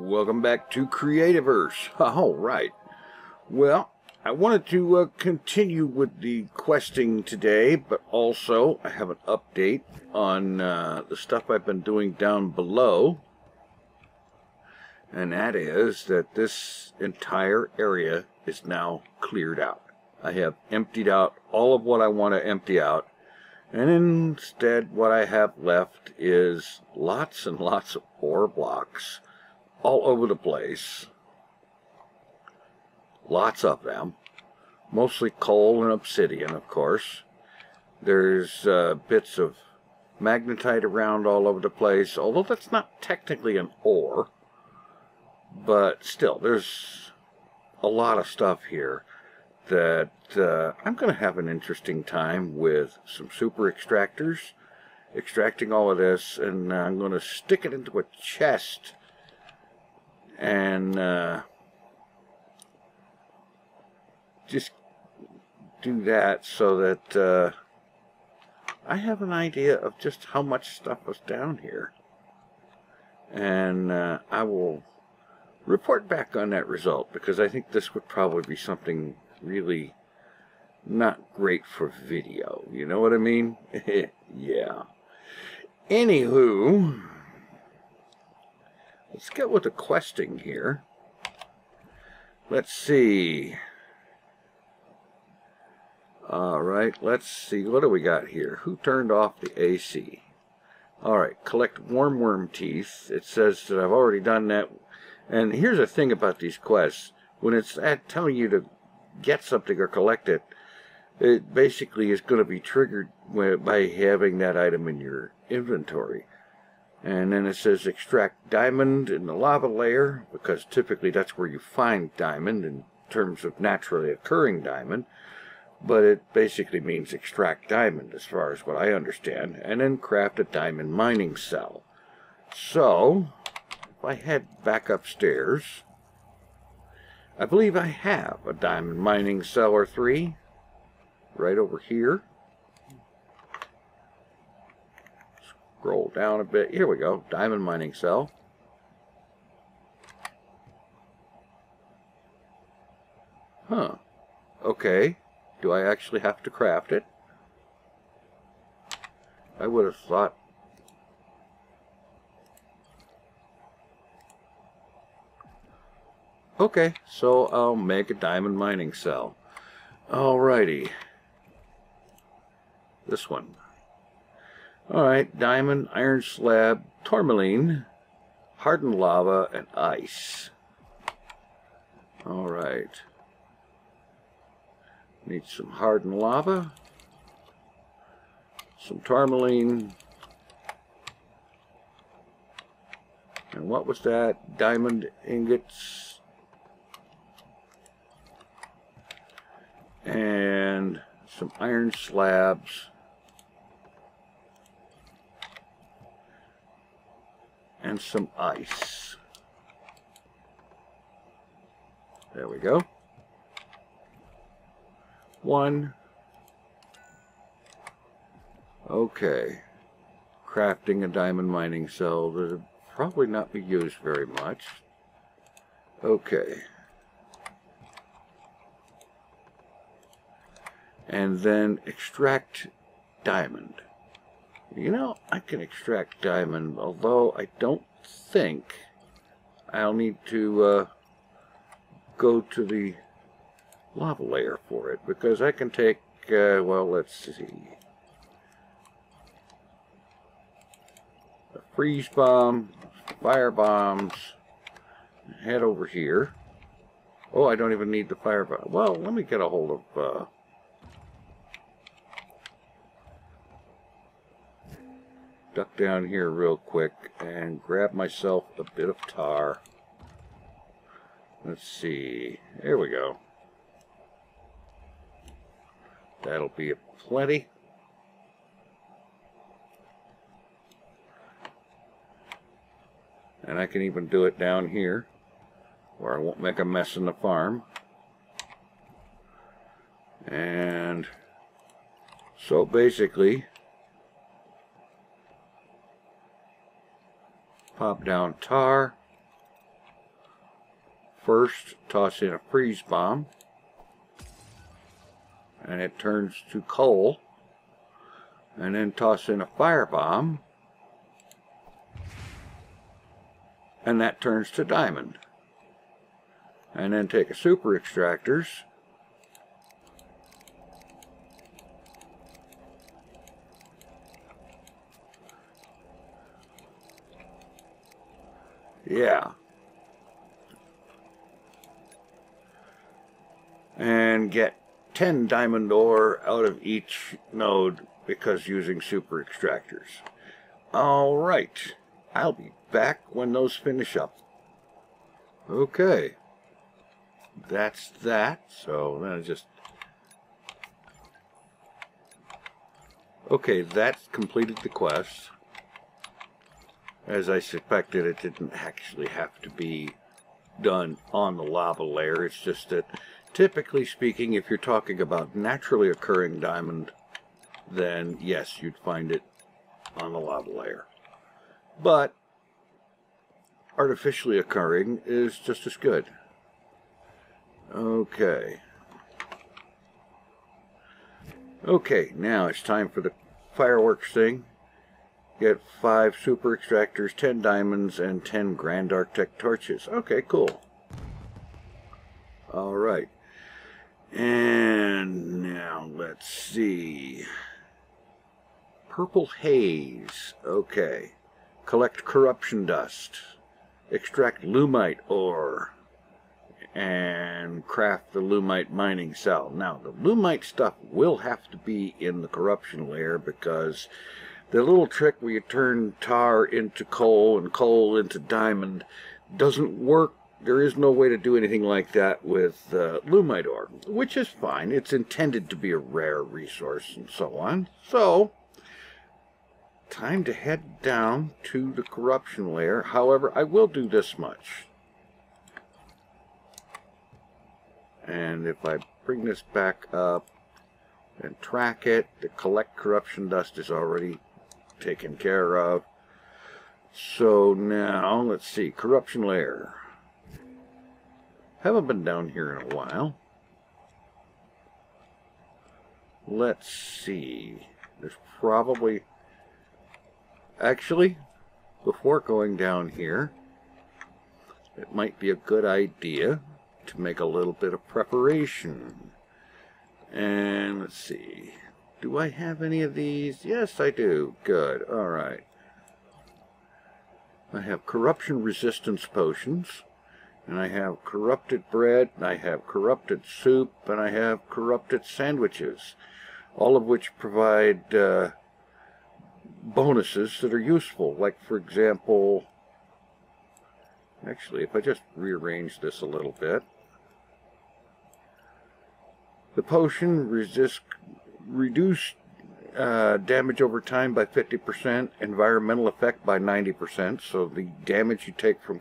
Welcome back to Creativerse. All right. Well, I wanted to continue with the questing today, but also I have an update on the stuff I've been doing down below. And that is that this entire area is now cleared out. I have emptied out all of what I want to empty out. And instead, what I have left is lots and lots of ore blocks all over the place. Lots of them. Mostly coal and obsidian, of course. There's bits of magnetite around all over the place, although that's not technically an ore. But still, there's a lot of stuff here that I'm going to have an interesting time with some super extractors, extracting all of this, and I'm going to stick it into a chest and just do that so that I have an idea of just how much stuff was down here. And I will report back on that result, because I think this would probably be something really not great for video. You know what I mean? Yeah. Anywho, let's get with the questing here. Let's see. Alright, let's see. What do we got here? Who turned off the AC? Alright, collect warm worm teeth. It says that I've already done that. And here's the thing about these quests. When it's telling you to get something or collect it, it basically is going to be triggered by having that item in your inventory. And then it says extract diamond in the lava layer, because typically that's where you find diamond in terms of naturally occurring diamond. But it basically means extract diamond as far as what I understand, and then craft a diamond mining cell. So if I head back upstairs, I believe I have a diamond mining cell or 3 right over here. Scroll down a bit. Here we go. Diamond mining cell. Huh. Okay. Do I actually have to craft it? I would have thought. Okay, so I'll make a diamond mining cell. Alrighty. This one. Alright, diamond, iron slab, tourmaline, hardened lava, and ice. Alright. Need some hardened lava, some tourmaline, and what was that? Diamond ingots, and some iron slabs, and some ice. There we go. 1. Okay. Crafting a diamond mining cell that would probably not be used very much. Okay. And then extract diamond. You know, I can extract diamond, although I don't think I'll need to go to the lava layer for it, because I can take, well, let's see, a freeze bomb, fire bombs, head over here. Oh, I don't even need the fire bomb. Well, let me get a hold of, duck down here real quick and grab myself a bit of tar. Let's see, there we go. That'll be a plenty. And I can even do it down here, where I won't make a mess in the farm. And so basically, pop down tar, first toss in a freeze bomb, and it turns to coal, and then toss in a fire bomb, and that turns to diamond. And then take a super extractors, yeah, and get 10 diamond ore out of each node because using super extractors. Alright, I'll be back when those finish up. Okay, that's that. So then okay, that's completed the quest. As I suspected, it didn't actually have to be done on the lava layer. It's just that, typically speaking, if you're talking about naturally occurring diamond, then yes, you'd find it on the lava layer. But artificially occurring is just as good. Okay. Okay, now it's time for the fireworks thing. Get 5 super extractors, 10 diamonds, and 10 Grand Arctic torches. Okay, cool. Alright. And now let's see. Purple haze. Okay. Collect corruption dust. Extract lumite ore. And craft the lumite mining cell. Now, the lumite stuff will have to be in the corruption layer because the little trick where you turn tar into coal and coal into diamond doesn't work. There is no way to do anything like that with lumite ore, which is fine. It's intended to be a rare resource and so on. So, time to head down to the corruption layer. However, I will do this much. And if I bring this back up and track it, the collect corruption dust is already taken care of. So now, let's see, corruption layer. Haven't been down here in a while. Let's see. There's probably... Actually, before going down here, it might be a good idea to make a little bit of preparation. And let's see. Do I have any of these? Yes, I do. Good. Alright. I have corruption resistance potions. And I have corrupted bread, and I have corrupted soup, and I have corrupted sandwiches. All of which provide bonuses that are useful. Like, for example... Actually, if I just rearrange this a little bit. The potion reduce damage over time by 50%, environmental effect by 90%, so the damage you take from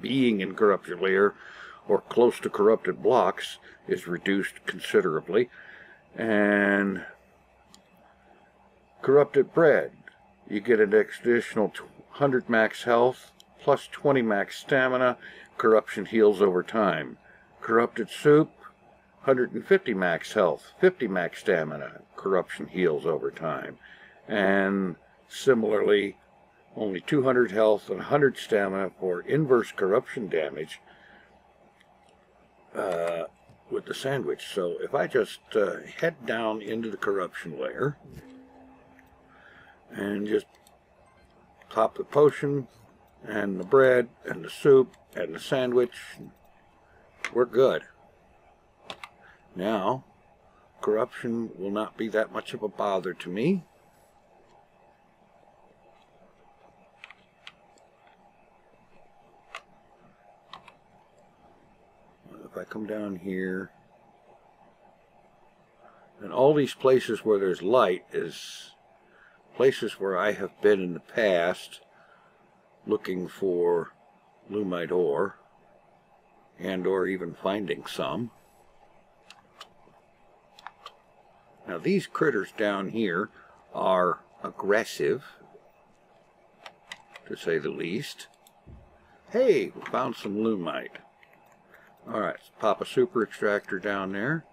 being in corruption layer or close to corrupted blocks is reduced considerably. And corrupted bread, you get an additional 100 max health plus 20 max stamina. Corruption heals over time. Corrupted soup, 150 max health, 50 max stamina, corruption heals over time. And similarly, only 200 health and 100 stamina for inverse corruption damage with the sandwich. So if I just head down into the corruption layer and just pop the potion and the bread and the soup and the sandwich, we're good. Now, corruption will not be that much of a bother to me. If I come down here, and all these places where there's light is places where I have been in the past looking for lumite ore, and or even finding some. Now these critters down here are aggressive, to say the least. Hey, we found some lumite. Alright, let's pop a super extractor down there.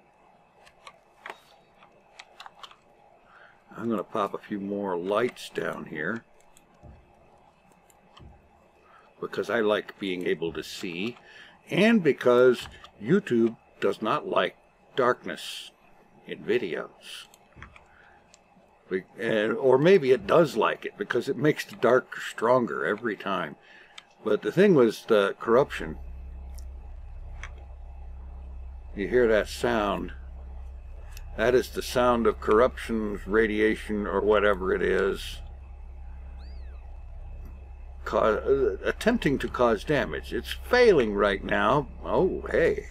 I'm going to pop a few more lights down here, because I like being able to see, and because YouTube does not like darkness in videos. Or maybe it does like it, because it makes the dark stronger every time. But the thing was the corruption. You hear that sound? That is the sound of corruption, radiation, or whatever it is, attempting to cause damage. It's failing right now. Oh, hey.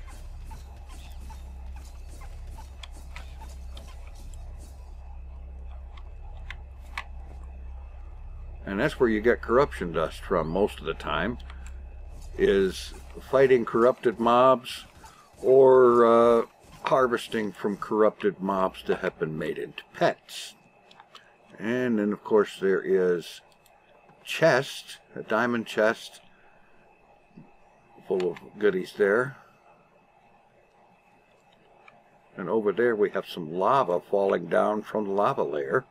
And that's where you get corruption dust from most of the time, is fighting corrupted mobs or harvesting from corrupted mobs that have been made into pets. And then of course there is chest, a diamond chest full of goodies there. And over there we have some lava falling down from the lava layer.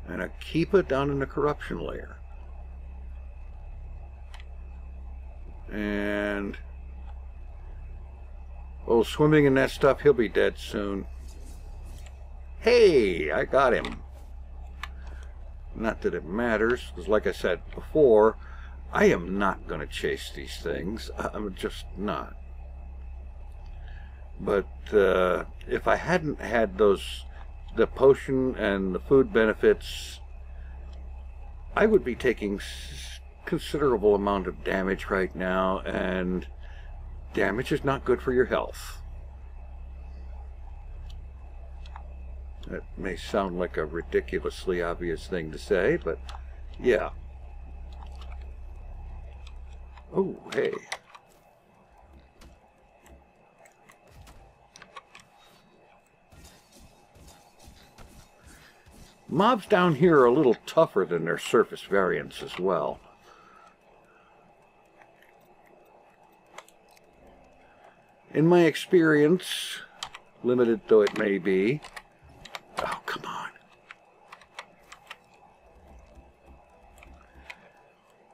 And a keeper down in the corruption layer. And oh, swimming in that stuff, he'll be dead soon. Hey, I got him. Not that it matters, because like I said before, I am not going to chase these things. I'm just not. But if I hadn't had the potion and the food benefits, I would be taking considerable amount of damage right now, and damage is not good for your health. That may sound like a ridiculously obvious thing to say, but yeah. Oh, hey. Mobs down here are a little tougher than their surface variants as well. In my experience, limited though it may be, oh, come on.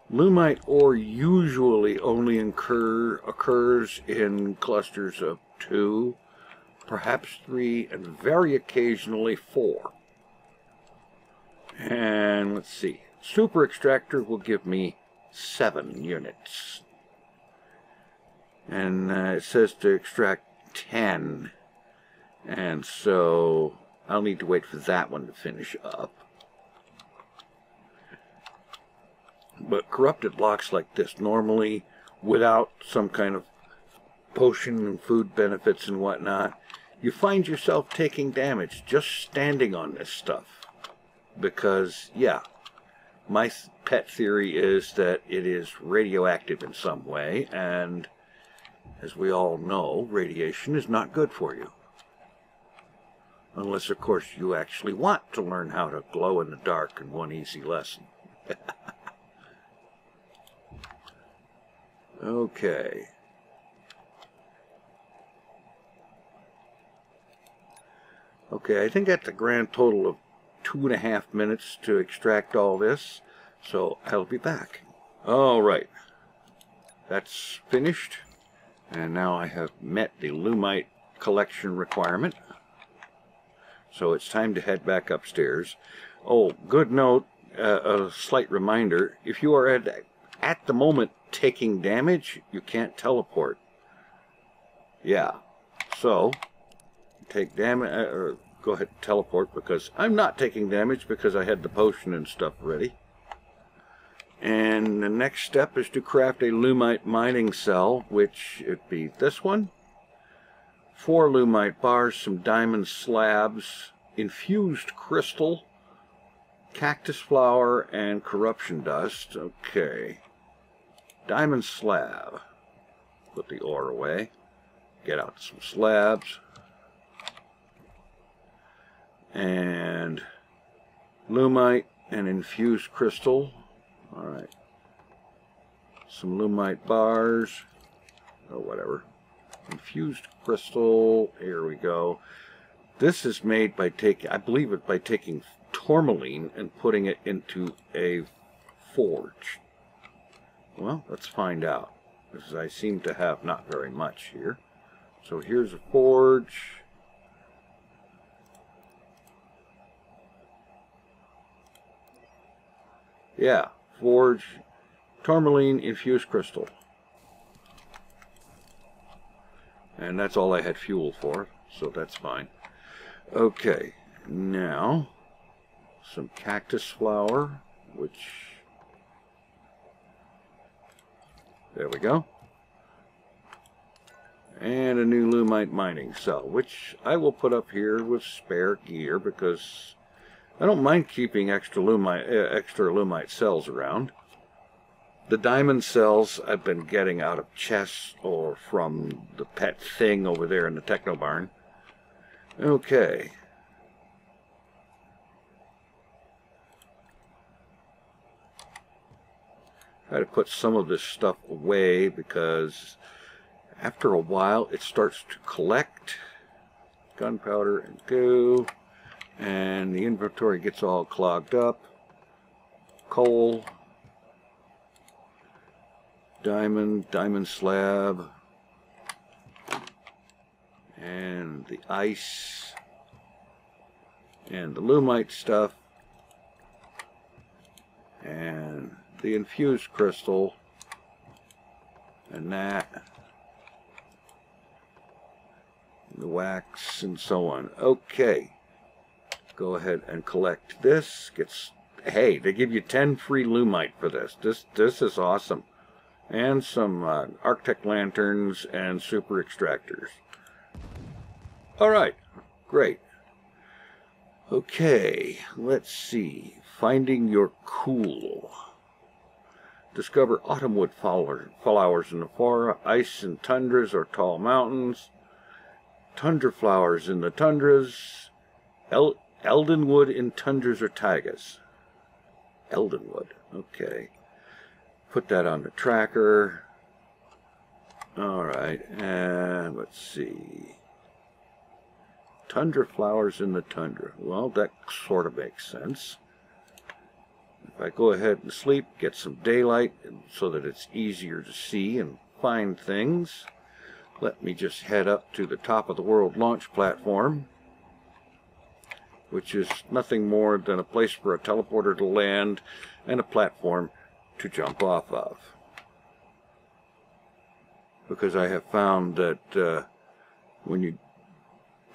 Lumite ore usually only occurs in clusters of 2, perhaps 3, and very occasionally 4. And let's see, super extractor will give me 7 units. And it says to extract 10. And so I'll need to wait for that one to finish up. But corrupted blocks like this, normally without some kind of potion and food benefits and whatnot, you find yourself taking damage just standing on this stuff. Because, yeah, my pet theory is that it is radioactive in some way, and as we all know, radiation is not good for you. Unless, of course, you actually want to learn how to glow in the dark in one easy lesson. Okay. Okay, I think that's a grand total of 2.5 minutes to extract all this, so I'll be back. All right. That's finished. And now I have met the Lumite collection requirement. So it's time to head back upstairs. Oh, good note, a slight reminder, if you are at the moment taking damage, you can't teleport. Yeah, so take damage, go ahead and teleport, because I'm not taking damage because I had the potion and stuff ready. And the next step is to craft a Lumite mining cell, which would be this one. 4 Lumite bars, some diamond slabs, infused crystal, cactus flower, and corruption dust. Okay. Diamond slab. Put the ore away. Get out some slabs. And Lumite and infused crystal. Alright. Some lumite bars. Oh, whatever. Infused crystal. Here we go. This is made by taking, I believe it by taking tourmaline and putting it into a forge. Well, let's find out, because I seem to have not very much here. So here's a forge. Yeah, forge, tourmaline, infused crystal. And that's all I had fuel for, so that's fine. Okay, now some cactus flower, which, there we go. And a new lumite mining cell, which I will put up here with spare gear because I don't mind keeping extra lumite cells around. The diamond cells I've been getting out of chests or from the pet thing over there in the techno barn. Okay. Try to put some of this stuff away because after a while it starts to collect. Gunpowder and goo. And the inventory gets all clogged up. Coal. Diamond slab. And the ice. And the lumite stuff. And the infused crystal. And that. The wax and so on. Okay. Go ahead and collect this. Hey, they give you 10 free lumite for this. This is awesome. And some Arctic lanterns and super extractors. Alright, great. Okay, let's see. Finding your cool. Discover autumnwood flowers in the forest, ice and tundras or tall mountains. Tundra flowers in the tundras. Eldenwood in tundras or taigas. Eldenwood, okay. Put that on the tracker. Alright, and let's see. Tundra flowers in the tundra. Well, that sort of makes sense. If I go ahead and sleep, get some daylight so that it's easier to see and find things. Let me just head up to the top of the world launch platform, which is nothing more than a place for a teleporter to land and a platform to jump off of. Because I have found that when you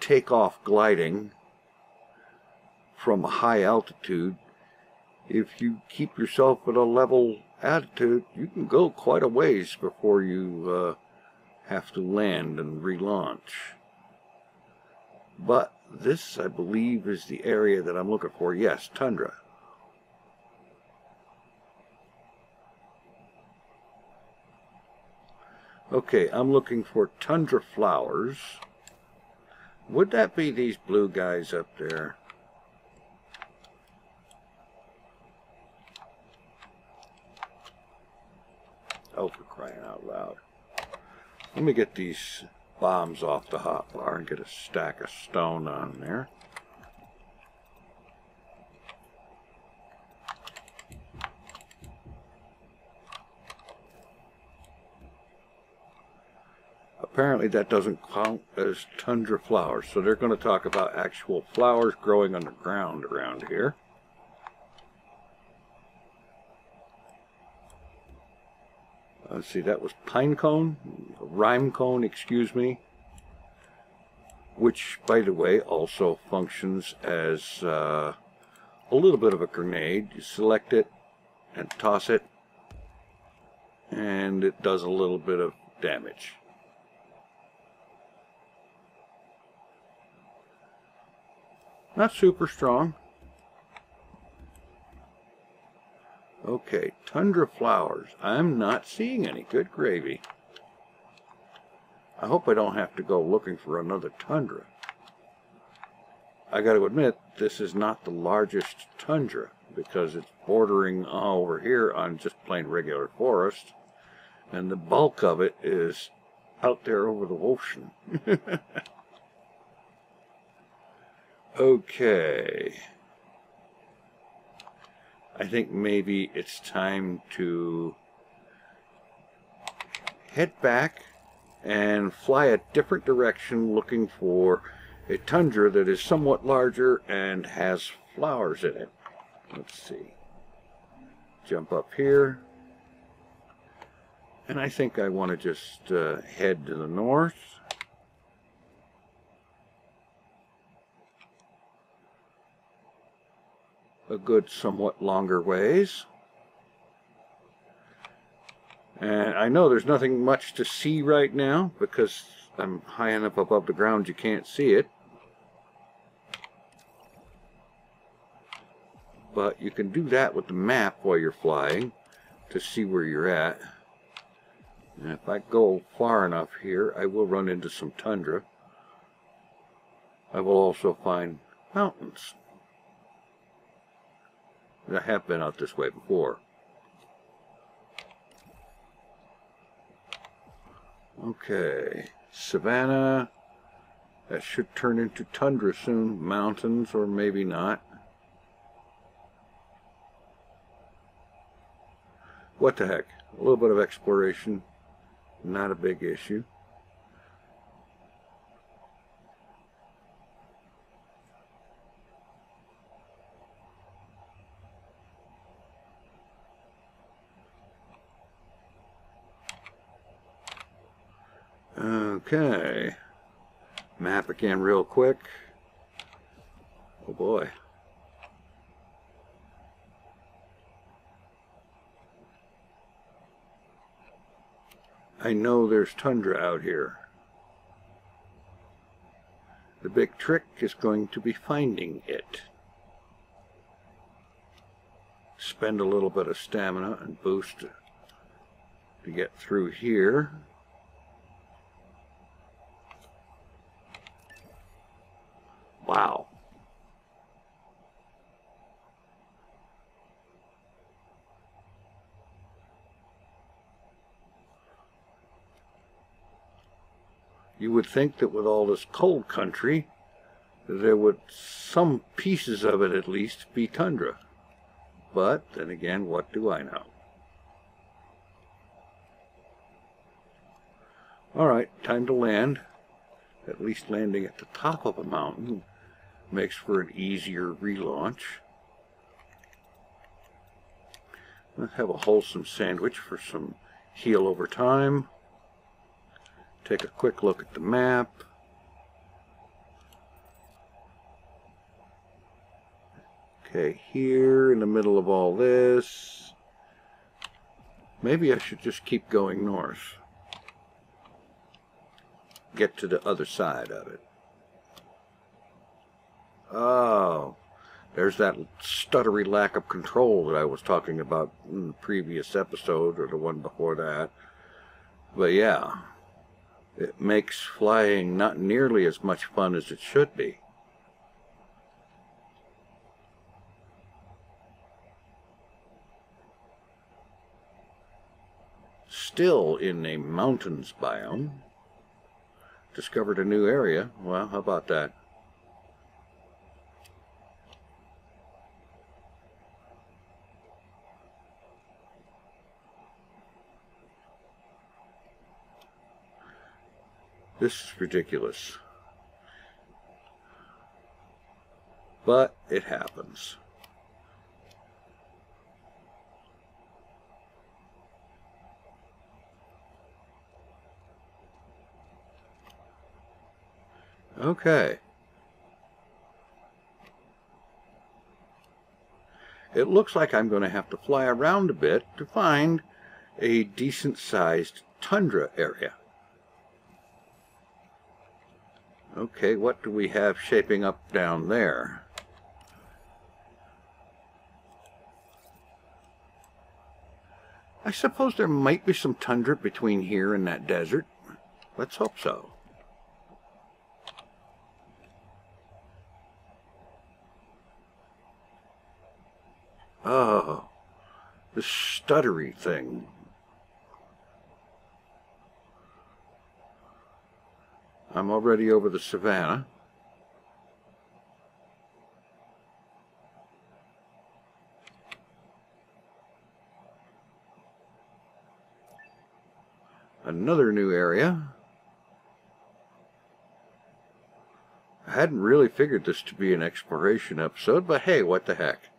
take off gliding from a high altitude, if you keep yourself at a level altitude, you can go quite a ways before you have to land and relaunch. But this, I believe, is the area that I'm looking for. Yes, tundra. Okay, I'm looking for tundra flowers. Would that be these blue guys up there? Oh, for crying out loud. Let me get these bombs off the hotbar and get a stack of stone on there. Apparently that doesn't count as tundra flowers, so they're going to talk about actual flowers growing underground around here. Let's see, that was pine cone, rime cone, excuse me, which, by the way, also functions as a little bit of a grenade. You select it and toss it, and it does a little bit of damage. Not super strong. Okay, tundra flowers. I'm not seeing any. Good gravy. I hope I don't have to go looking for another tundra. I got to admit, this is not the largest tundra. because it's bordering over here on just plain regular forest, and the bulk of it is out there over the ocean. Okay. I think maybe it's time to head back and fly a different direction, looking for a tundra that is somewhat larger and has flowers in it. Let's see. Jump up here. And I think I want to just head to the north. A good somewhat longer ways. And I know there's nothing much to see right now because I'm high enough above the ground you can't see it. But you can do that with the map while you're flying to see where you're at. And if I go far enough here, I will run into some tundra. I will also find mountains. I have been out this way before. Okay, savanna. That should turn into tundra soon. Mountains, or maybe not. What the heck? A little bit of exploration. Not a big issue. Okay. Map again real quick. Oh boy. I know there's tundra out here. The big trick is going to be finding it. Spend a little bit of stamina and boost to get through here. Wow. You would think that with all this cold country, there would, some pieces of it at least, be tundra. But then again, what do I know? Alright, time to land. At least landing at the top of a mountain makes for an easier relaunch. Let's have a wholesome sandwich for some heal over time. Take a quick look at the map. Okay, here in the middle of all this. Maybe I should just keep going north. Get to the other side of it. Oh, there's that stuttery lack of control that I was talking about in the previous episode, or the one before that. But yeah, it makes flying not nearly as much fun as it should be. Still in a mountains biome. Discovered a new area. Well, how about that? This is ridiculous. But it happens. Okay. It looks like I'm going to have to fly around a bit to find a decent-sized tundra area. Okay, what do we have shaping up down there? I suppose there might be some tundra between here and that desert. Let's hope so. Oh, the stuttery thing. I'm already over the savanna. Another new area. I hadn't really figured this to be an exploration episode, but hey, what the heck.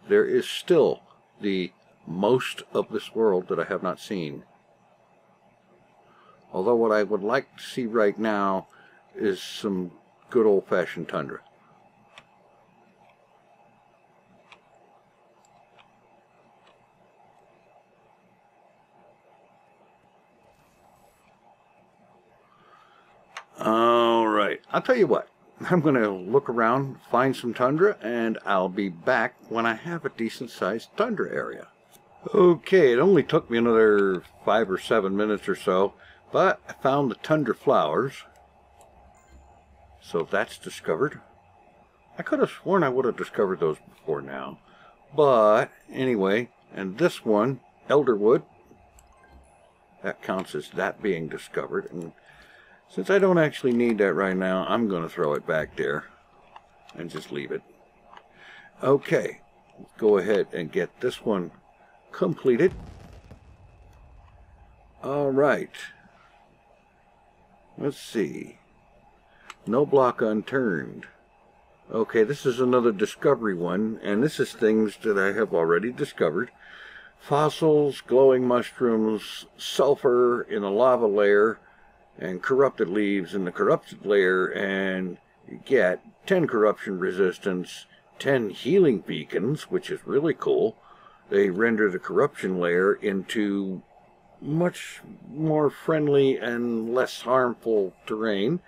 There is still the most of this world that I have not seen. Although what I would like to see right now is some good old-fashioned tundra. Alright, I'll tell you what. I'm going to look around, find some tundra, and I'll be back when I have a decent-sized tundra area. Okay, it only took me another 5 or 7 minutes or so, but I found the tundra flowers. So that's discovered. I could have sworn I would have discovered those before now. But anyway, and this one, elderwood, that counts as that being discovered. And since I don't actually need that right now, I'm going to throw it back there and just leave it. Okay, let's go ahead and get this one completed. All right. Let's see. No block unturned. Okay, this is another discovery one, and this is things that I have already discovered. Fossils, glowing mushrooms, sulfur in a lava layer, and corrupted leaves in the corrupted layer, and you get 10 corruption resistance, 10 healing beacons, which is really cool. They render the corruption layer into much more friendly and less harmful terrain,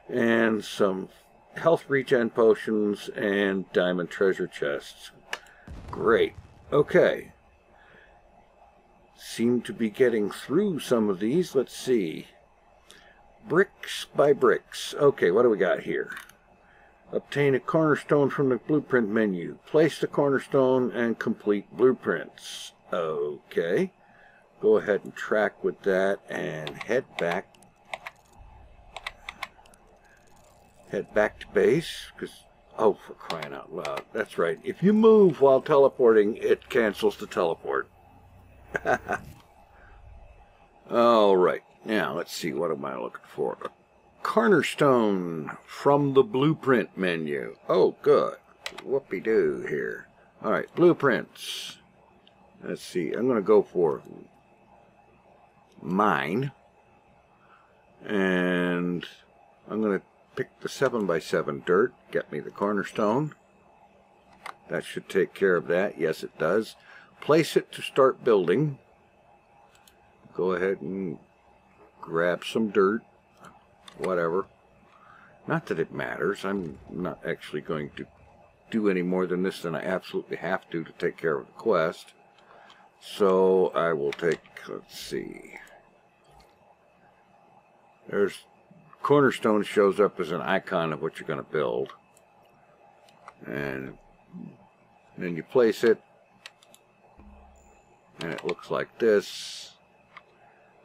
and some health regen potions and diamond treasure chests. Great. Okay. Seem to be getting through some of these. Let's see. Bricks by bricks. Okay, what do we got here? Obtain a cornerstone from the blueprint menu. Place the cornerstone and complete blueprints. Okay. Go ahead and track with that and head back. Head back to base. Because, oh, for crying out loud. That's right. If you move while teleporting, it cancels the teleport. Alright. Now, let's see, what am I looking for? A cornerstone from the blueprint menu. Oh, good. Whoopie-doo here. Alright, blueprints. Let's see, I'm going to go for mine. And I'm going to pick the 7x7 dirt, get me the cornerstone. That should take care of that. Yes, it does. Place it to start building. Go ahead and grab some dirt, whatever. Not that it matters. I'm not actually going to do any more than this than I absolutely have to take care of the quest. So I will take, let's see. There's cornerstone shows up as an icon of what you're going to build. And then you place it. And it looks like this.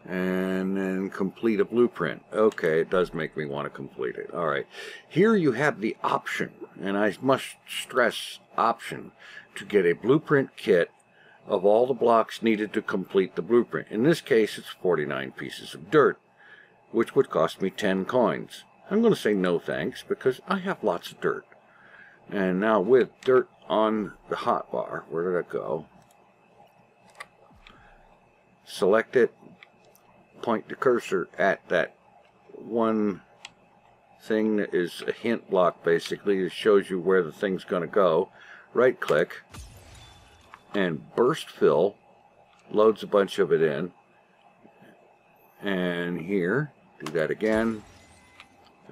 And then complete a blueprint. Okay, it does make me want to complete it. Alright, here you have the option, and I must stress option, to get a blueprint kit of all the blocks needed to complete the blueprint. In this case, it's 49 pieces of dirt, which would cost me 10 coins. I'm going to say no thanks, because I have lots of dirt. And now with dirt on the hotbar, where did it go? Select it. Point the cursor at that one thing that is a hint block, basically. It shows you where the thing's going to go. Right click and burst fill, loads a bunch of it in, and here do that again,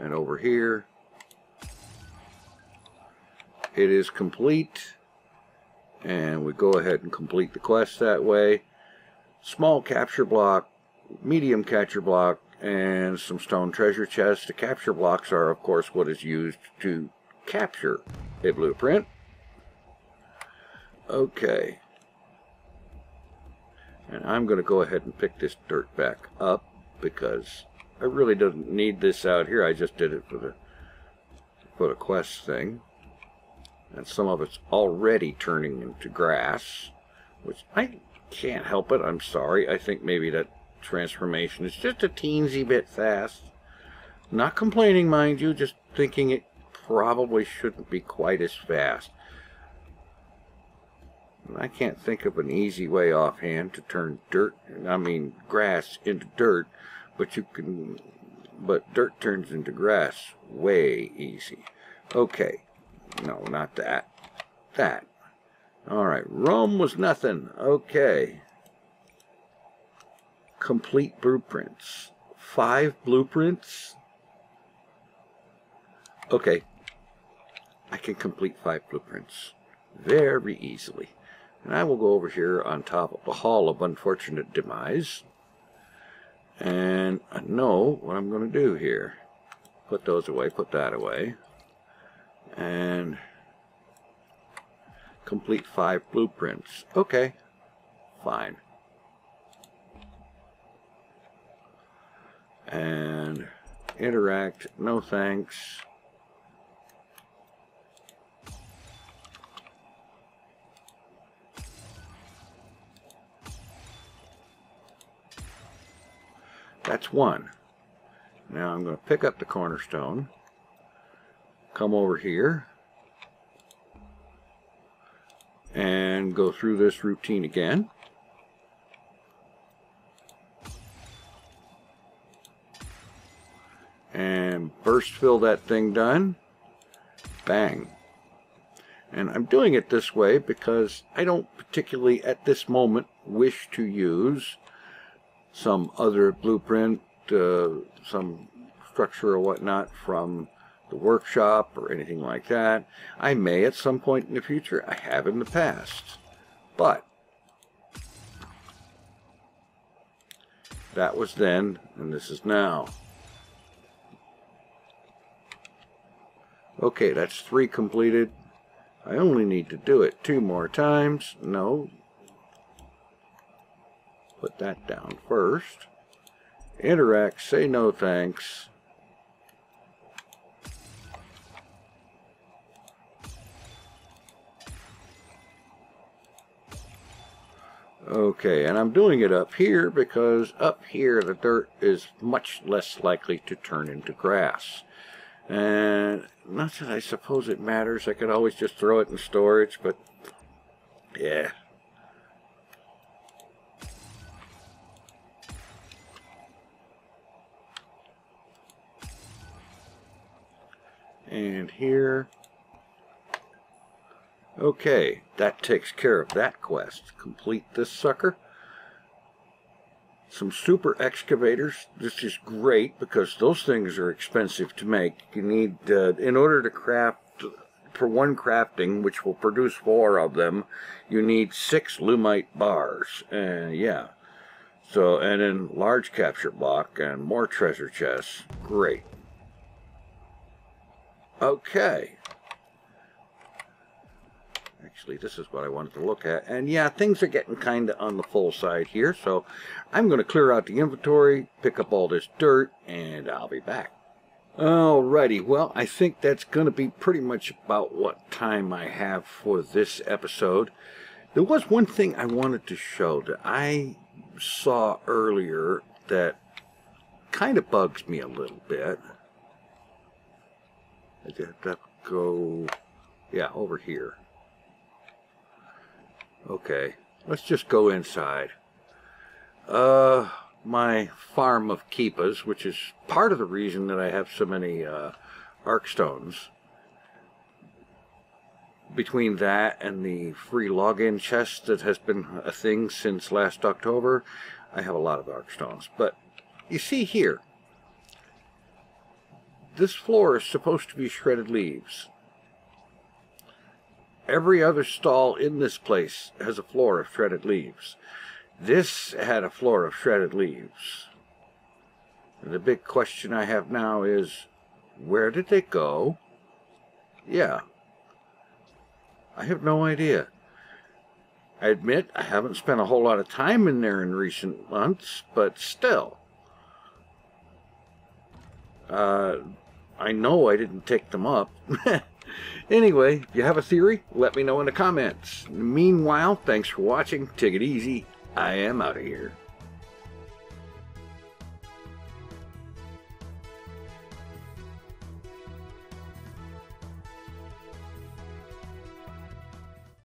and over here it is complete, and we go ahead and complete the quest that way. Small capture block, medium capture block, and some stone treasure chests. The capture blocks are, of course, what is used to capture a blueprint. Okay. And I'm going to go ahead and pick this dirt back up because I really don't need this out here. I just did it for the quest thing. And some of it's already turning into grass, which I can't help it. I'm sorry. I think maybe that transformation is just a teensy bit fast. Not complaining, mind you, just thinking it probably shouldn't be quite as fast. I can't think of an easy way offhand to turn grass into dirt, but dirt turns into grass way easy. Okay. No, not that. That. Alright, Rome was nothing. Okay. Complete blueprints. 5 blueprints? Okay. I can complete 5 blueprints very easily. And I will go over here on top of the Hall of Unfortunate Demise. And I know what I'm going to do here. Put those away, put that away. And complete 5 blueprints. Okay, fine. And interact, no thanks. That's 1. Now I'm going to pick up the cornerstone. Come over here and go through this routine again. And burst fill that thing done. Bang. And I'm doing it this way because I don't particularly at this moment wish to use some other blueprint, some structure or whatnot from the workshop or anything like that. I may at some point in the future. I have in the past. But that was then, and this is now. Okay, that's 3 completed. I only need to do it 2 more times. No. Put that down first. Interact, say no thanks. Okay, and I'm doing it up here because up here the dirt is much less likely to turn into grass. And not that I suppose it matters. I could always just throw it in storage, but yeah. And here. Okay, that takes care of that quest. Complete this sucker. Some super excavators. This is great because those things are expensive to make. You need, in order to craft, for one crafting, which will produce 4 of them, you need 6 Lumite bars. Yeah. So, and then large capture block and more treasure chests. Great. Okay. Actually, this is what I wanted to look at. And yeah, things are getting kind of on the full side here. So I'm going to clear out the inventory, pick up all this dirt, and I'll be back. Alrighty, well, I think that's going to be pretty much about what time I have for this episode. There was one thing I wanted to show that I saw earlier that kind of bugs me a little bit. I just have to go, yeah, over here. Okay, let's just go inside. My farm of Keepas, which is part of the reason that I have so many arc stones. Between that and the free login chest that has been a thing since last October, I have a lot of arc stones. But you see here, this floor is supposed to be shredded leaves. Every other stall in this place has a floor of shredded leaves. This had a floor of shredded leaves. And the big question I have now is, where did they go? Yeah. I have no idea. I admit I haven't spent a whole lot of time in there in recent months, but still. I know I didn't take them up. Anyway, if you have a theory, let me know in the comments. Meanwhile, thanks for watching. Take it easy. I am out of here.